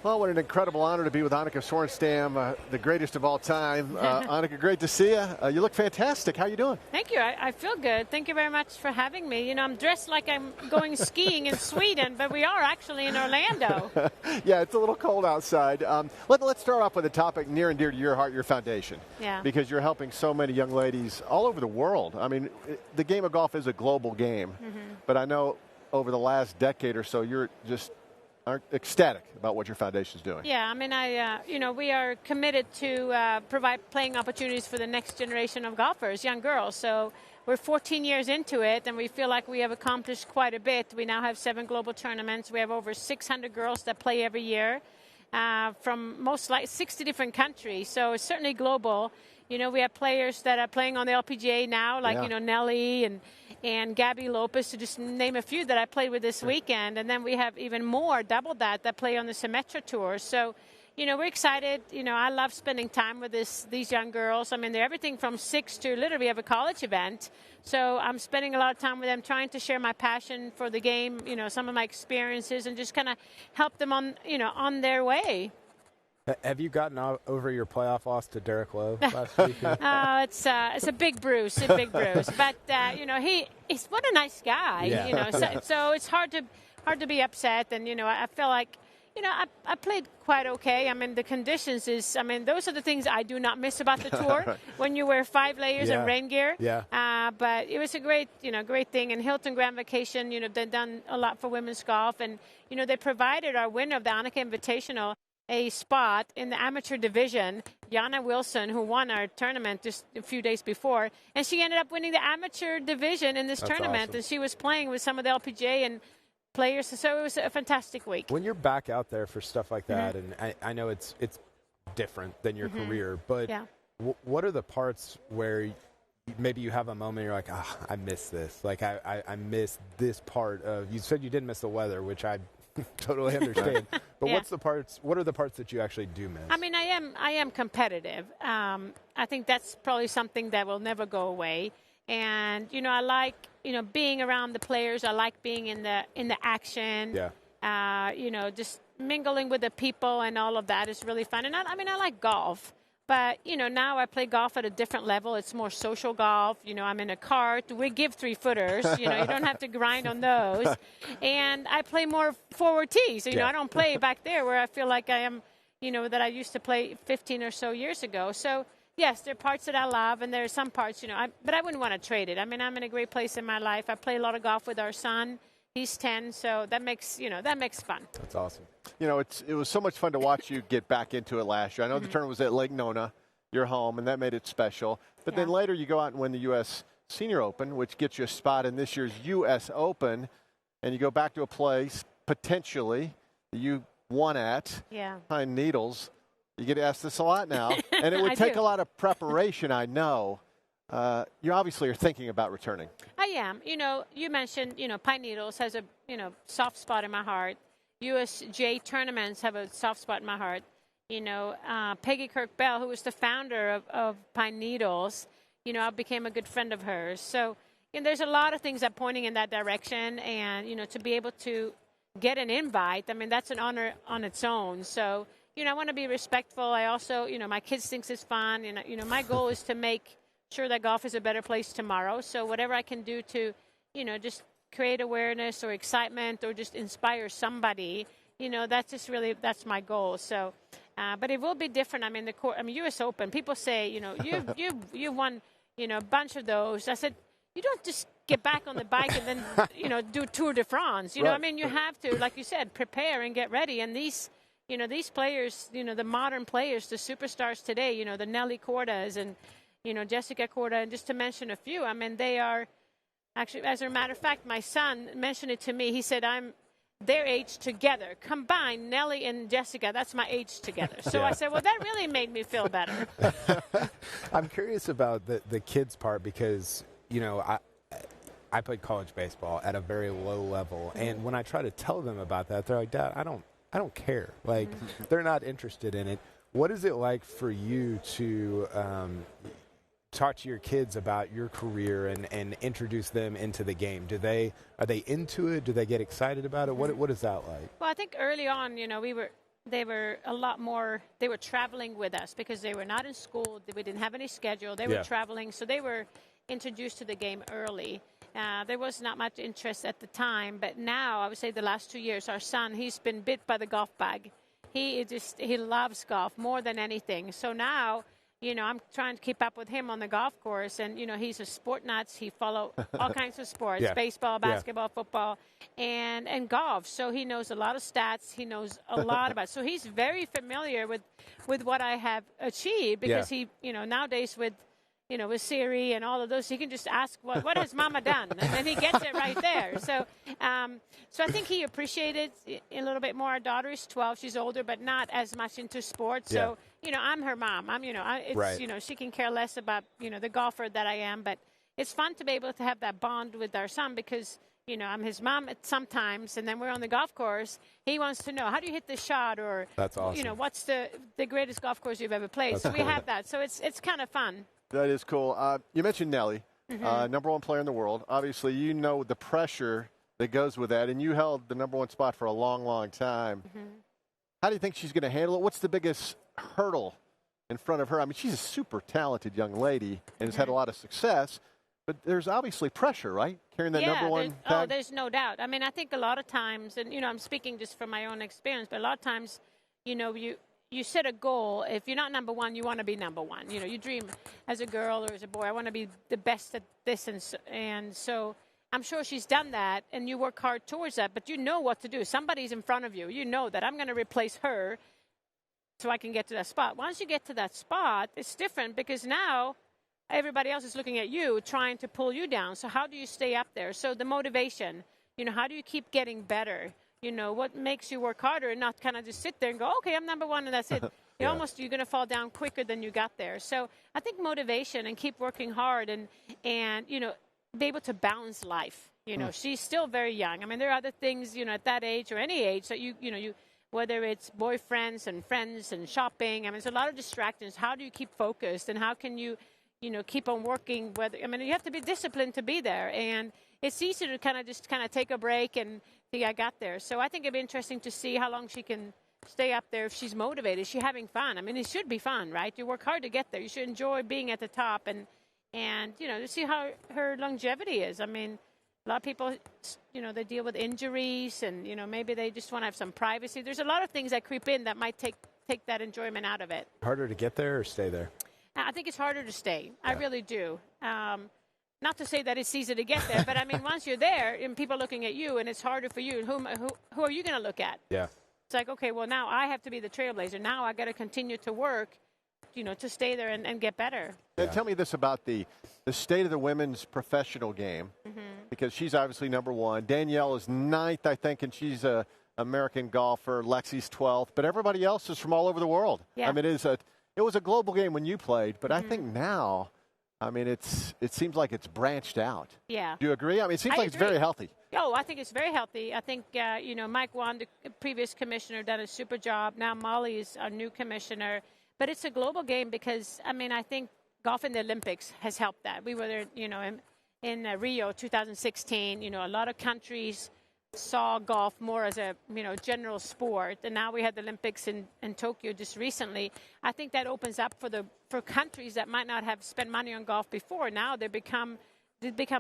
Well, what an incredible honor to be with Annika Sorenstam, the greatest of all time. Annika, great to see you. You look fantastic. How you doing? Thank you. I feel good. Thank you very much for having me. You know, I'm dressed like I'm going skiing in Sweden, but we are actually in Orlando. Yeah, it's a little cold outside. Let's start off with a topic near and dear to your heart, your foundation. Yeah. Because you're helping so many young ladies all over the world. I mean, the game of golf is a global game. But I know over the last decade or so, you're just ecstatic about what your foundation is doing. Yeah, I mean, we are committed to provide playing opportunities for the next generation of golfers, young girls. So we're 14 years into it, and we feel like we have accomplished quite a bit. We now have 7 global tournaments. We have over 600 girls that play every year from most like 60 different countries. So it's certainly global. You know, we have players that are playing on the LPGA now, like, Nelly and Gabby Lopez, to just name a few that I played with this weekend. And then we have even more, double that play on the Symetra Tour. So, you know, we're excited. You know, I love spending time with these young girls. I mean, they're everything from 6 to literally we have a college event. So I'm spending a lot of time with them trying to share my passion for the game, you know, some of my experiences, and just kind of help them on their way. Have you gotten over your playoff loss to Derek Lowe last week? It's a big bruise, But you know, he's what a nice guy. Yeah. You know, so it's hard to be upset. And you know, I feel like, you know, I played quite okay. I mean, the conditions those are the things I do not miss about the tour. When you wear 5 layers of rain gear. Yeah. But it was a great thing. And Hilton Grand Vacation, you know, they've done a lot for women's golf, and you know, they provided our winner of the Annika Invitational a spot in the amateur division, Jana Wilson, who won our tournament just a few days before, and she ended up winning the amateur division in this tournament. Awesome. And she was playing with some of the LPGA and players, so it was a fantastic week. When you're back out there for stuff like that, and I know it's different than your career, but what are the parts where maybe you have a moment you're like, I miss this. Like, I miss this part of, you said you didn't miss the weather, which I totally understand. But what are the parts that you actually do miss? I mean, I am competitive. I think that's probably something that will never go away. And you know, I like, you know, being around the players. I like being in the action. Yeah. You know, just mingling with the people and all of that is really fun. And I like golf. But, you know, now I play golf at a different level. It's more social golf. You know, I'm in a cart. We give 3-footers. You know, you don't have to grind on those. And I play more forward tee. So, you know, I don't play back there where I feel like I am, you know, that I used to play 15 or so years ago. So, yes, there are parts that I love, and there are some parts, you know, but I wouldn't want to trade it. I mean, I'm in a great place in my life. I play a lot of golf with our son. He's 10, so that makes fun. That's awesome. You know, it was so much fun to watch you get back into it last year. I know the tournament was at Lake Nona, your home, and that made it special. But then later you go out and win the U.S. Senior Open, which gets you a spot in this year's U.S. Open, and you go back to a place, potentially, that you won at, Pine Needles. You get asked this a lot now, and it would take a lot of preparation, I know. You obviously are thinking about returning. I am. You know, you mentioned, you know, Pine Needles has a, you know, soft spot in my heart. USJ tournaments have a soft spot in my heart. You know, Peggy Kirk Bell, who was the founder of Pine Needles, you know, I became a good friend of hers. So, you know, there's a lot of things that pointing in that direction. And, you know, to be able to get an invite, I mean, that's an honor on its own. So, you know, I want to be respectful. I also, you know, my kids think it's fun. And, you know, my goal is to make sure that golf is a better place tomorrow. So whatever I can do to, you know, just create awareness or excitement or just inspire somebody, you know, that's my goal. So, but it will be different. I mean, U.S. Open, people say, you know, you won, you know, a bunch of those. I said, you don't just get back on the bike and then, you know, do Tour de France. You know, I mean, you have to, like you said, prepare and get ready. And these players, you know, the modern players, the superstars today, you know, the Nelly Kordas and, you know, Jessica Korda, and just to mention a few, I mean, they are actually, as a matter of fact, my son mentioned it to me. He said, I'm their age together. Combine Nelly and Jessica, that's my age together. So I said, well, that really made me feel better. I'm curious about the kids part because, you know, I played college baseball at a very low level. And when I try to tell them about that, they're like, Dad, I don't care. Like, they're not interested in it. What is it like for you to talk to your kids about your career and introduce them into the game? Are they into it? Do they get excited about it? What is that like? Well, I think early on, you know, we were they were a lot more, they were traveling with us because they were not in school. We didn't have any schedule. They were traveling, so they were introduced to the game early. There was not much interest at the time, but now I would say the last 2 years, our son, he's been bit by the golf bug. He loves golf more than anything. So now, I'm trying to keep up with him on the golf course, and he's a sport nuts. He follows all kinds of sports: baseball, basketball, football, and golf. So he knows a lot of stats. He knows a lot about. So he's very familiar with what I have achieved because he, nowadays with Siri and all of those, he can just ask, what has Mama done? And then he gets it right there. So so I think he appreciated it a little bit more. Our daughter is 12. She's older, but not as much into sports. So, I'm her mom. She can care less about, the golfer that I am. But it's fun to be able to have that bond with our son because, I'm his mom sometimes, and then we're on the golf course. He wants to know, how do you hit this shot? Or, that's awesome. What's the greatest golf course you've ever played? So we have that. So it's kind of fun. That is cool. You mentioned Nelly, number one player in the world. Obviously, the pressure that goes with that, and you held the number one spot for a long, long time. How do you think she's going to handle it? What's the biggest hurdle in front of her? I mean, she's a super talented young lady and has had a lot of success, but there's obviously pressure, right? Carrying that number one tag? Oh, there's no doubt. I mean, I think a lot of times, and, I'm speaking just from my own experience, but a lot of times, you set a goal. If you're not number one, you want to be number one. You dream as a girl or as a boy, I want to be the best at this. And so I'm sure she's done that, and you work hard towards that, but you know what to do. Somebody's in front of you. You know that I'm going to replace her so I can get to that spot. Once you get to that spot, it's different because now everybody else is looking at you, trying to pull you down. So how do you stay up there? So the motivation, how do you keep getting better? What makes you work harder and not kind of just sit there and go, okay, I'm number one and that's it. You're going to fall down quicker than you got there. So I think motivation and keep working hard and be able to balance life. She's still very young. I mean, there are other things, at that age or any age that you whether it's boyfriends and friends and shopping. I mean, there's a lot of distractions. How do you keep focused and how can you, keep on working? You have to be disciplined to be there. And it's easy to kind of take a break and think I got there. So I think it'd be interesting to see how long she can stay up there if she's motivated. Is she having fun? I mean, it should be fun, right? You work hard to get there. You should enjoy being at the top and to see how her longevity is. I mean, a lot of people, they deal with injuries and, maybe they just want to have some privacy. There's a lot of things that creep in that might take that enjoyment out of it. Harder to get there or stay there? I think it's harder to stay. Yeah. I really do. Not to say that it's easy to get there, but I mean, once you're there and people are looking at you and it's harder for you, who are you going to look at? Yeah. It's like, okay, well, now I have to be the trailblazer. Now I got to continue to work, to stay there and get better. And tell me this about the state of the women's professional game, because she's obviously number one. Danielle is 9th, I think, and she's a American golfer. Lexi's 12th, but everybody else is from all over the world. Yeah. I mean, it was a global game when you played, but I think now, I mean, it seems like it's branched out. Yeah. Do you agree? I mean, it seems like it's very healthy. Oh, I think it's very healthy. I think, Mike Wan, the previous commissioner, done a super job. Now Molly is our new commissioner. But it's a global game because, I mean, I think golf in the Olympics has helped that. We were there, in Rio 2016. A lot of countries saw golf more as a, general sport. And now we had the Olympics in Tokyo just recently. I think that opens up for countries that might not have spent money on golf before. Now they become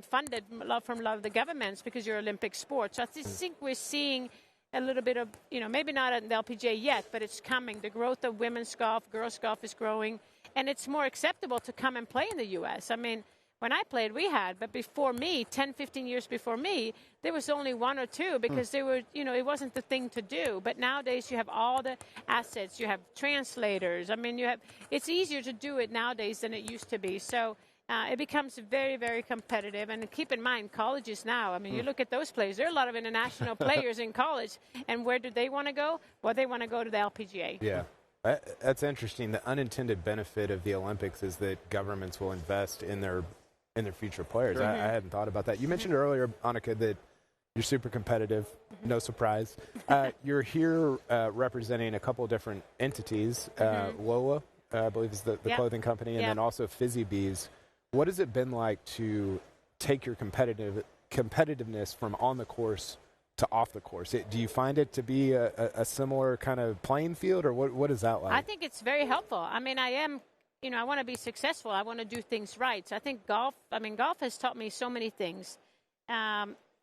funded from a lot of the governments because you're Olympic sports. So I think we're seeing a little bit of, maybe not at the LPGA yet, but it's coming. The growth of women's golf, girls golf is growing, and it's more acceptable to come and play in the U.S. I mean, when I played, we had, but before me, 10, 15 years before me, there was only one or two because they were, it wasn't the thing to do. But nowadays you have all the assets, you have translators. I mean, it's easier to do it nowadays than it used to be. So it becomes very, very competitive. And keep in mind, colleges now, I mean, you look at those players, there are a lot of international players in college. And where do they want to go? Well, they want to go to the LPGA. Yeah. That's interesting. The unintended benefit of the Olympics is that governments will invest in their future players. I hadn't thought about that. You mentioned earlier, Annika, that you're super competitive. No surprise. You're here representing a couple of different entities. Lola, I believe, is the clothing company, and then also Fizzy Bees. What has it been like to take your competitiveness from on the course to off the course? Do you find it to be a similar kind of playing field, or what is that like? I think it's very helpful. I mean, I want to be successful. I want to do things right. So I think golf has taught me so many things.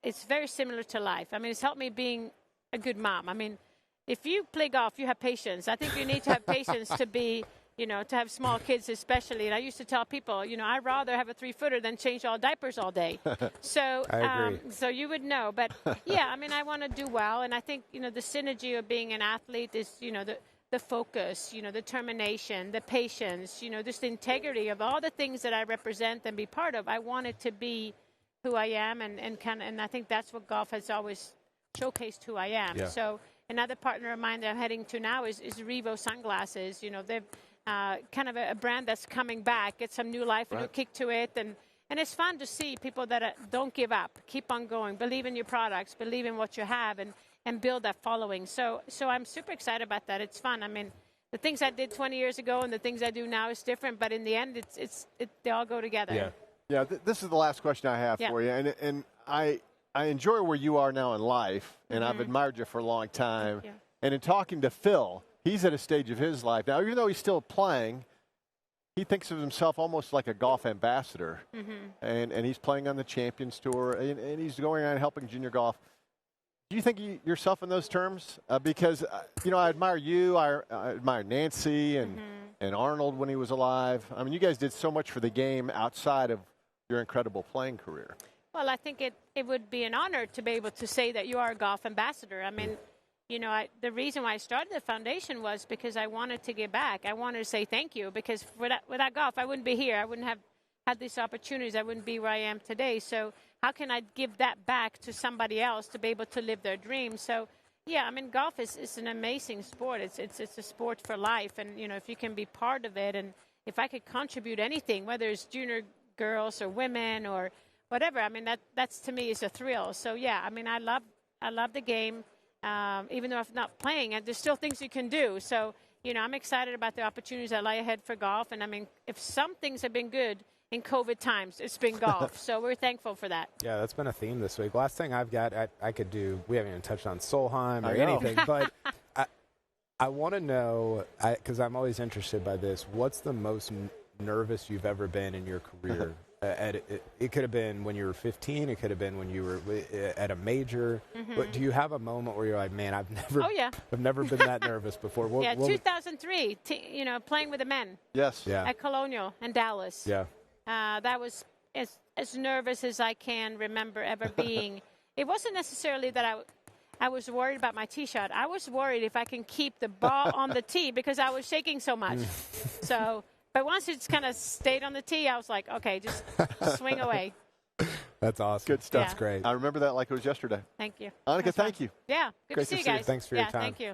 It's very similar to life. I mean, it's helped me being a good mom. I mean, if you play golf, you have patience. I think you need to have patience to be, to have small kids especially. And I used to tell people, I'd rather have a 3-footer than change all diapers all day. So, I agree. so you would know. But, yeah, I mean, I want to do well. And I think, the synergy of being an athlete is, the focus, the determination, the patience, just the integrity of all the things that I represent and be part of. I want it to be who I am, and I think that's what golf has always showcased who I am. Yeah. So another partner of mine that I'm heading to now is Revo Sunglasses. They've kind of a brand that's coming back, get some new life, a new kick to it, and it's fun to see people that don't give up, keep on going, believe in your products, believe in what you have, and build that following. So I'm super excited about that. It's fun. I mean, the things I did 20 years ago and the things I do now is different, but in the end, they all go together. Yeah. Yeah, this is the last question I have for you, and I enjoy where you are now in life, and I've admired you for a long time. And in talking to Phil, he's at a stage of his life now, even though he's still playing, he thinks of himself almost like a golf ambassador, and he's playing on the Champions Tour, and he's going around helping junior golf. Do you think yourself in those terms? Because, I admire you, I admire Nancy and Arnold when he was alive. I mean, you guys did so much for the game outside of your incredible playing career. Well, I think it would be an honor to be able to say that you are a golf ambassador. I mean, the reason why I started the foundation was because I wanted to give back. I wanted to say thank you, because without golf, I wouldn't be here. I wouldn't have had these opportunities. I wouldn't be where I am today. So how can I give that back to somebody else to be able to live their dreams? So, yeah, I mean, golf is an amazing sport. It's a sport for life. And, if you can be part of it, and if I could contribute anything, whether it's junior girls or women or whatever, I mean, that's to me is a thrill. So, yeah, I mean, I love the game. Even though I'm not playing, and there's still things you can do. So, I'm excited about the opportunities that lie ahead for golf. And, I mean, if some things have been good in COVID times, it's been golf. So we're thankful for that. Yeah, that's been a theme this week. Last thing I've got, I could do, we haven't even touched on Solheim or anything, but I want to know, because I'm always interested by this, what's the most nervous you've ever been in your career? It could have been when you were 15. It could have been when you were at a major. But do you have a moment where you're like, man, I've never been that nervous before? 2003, playing with the men. Yes. Yeah. At Colonial in Dallas. Yeah. That was as nervous as I can remember ever being. It wasn't necessarily that I was worried about my tee shot. I was worried if I can keep the ball on the tee because I was shaking so much. But once it's kind of stayed on the tee, I was like, okay, just swing away. That's awesome. Good stuff. That's great. I remember that like it was yesterday. Thank you. Annika, thank you. Yeah, good Great to see you guys. Thanks for your time. Thank you.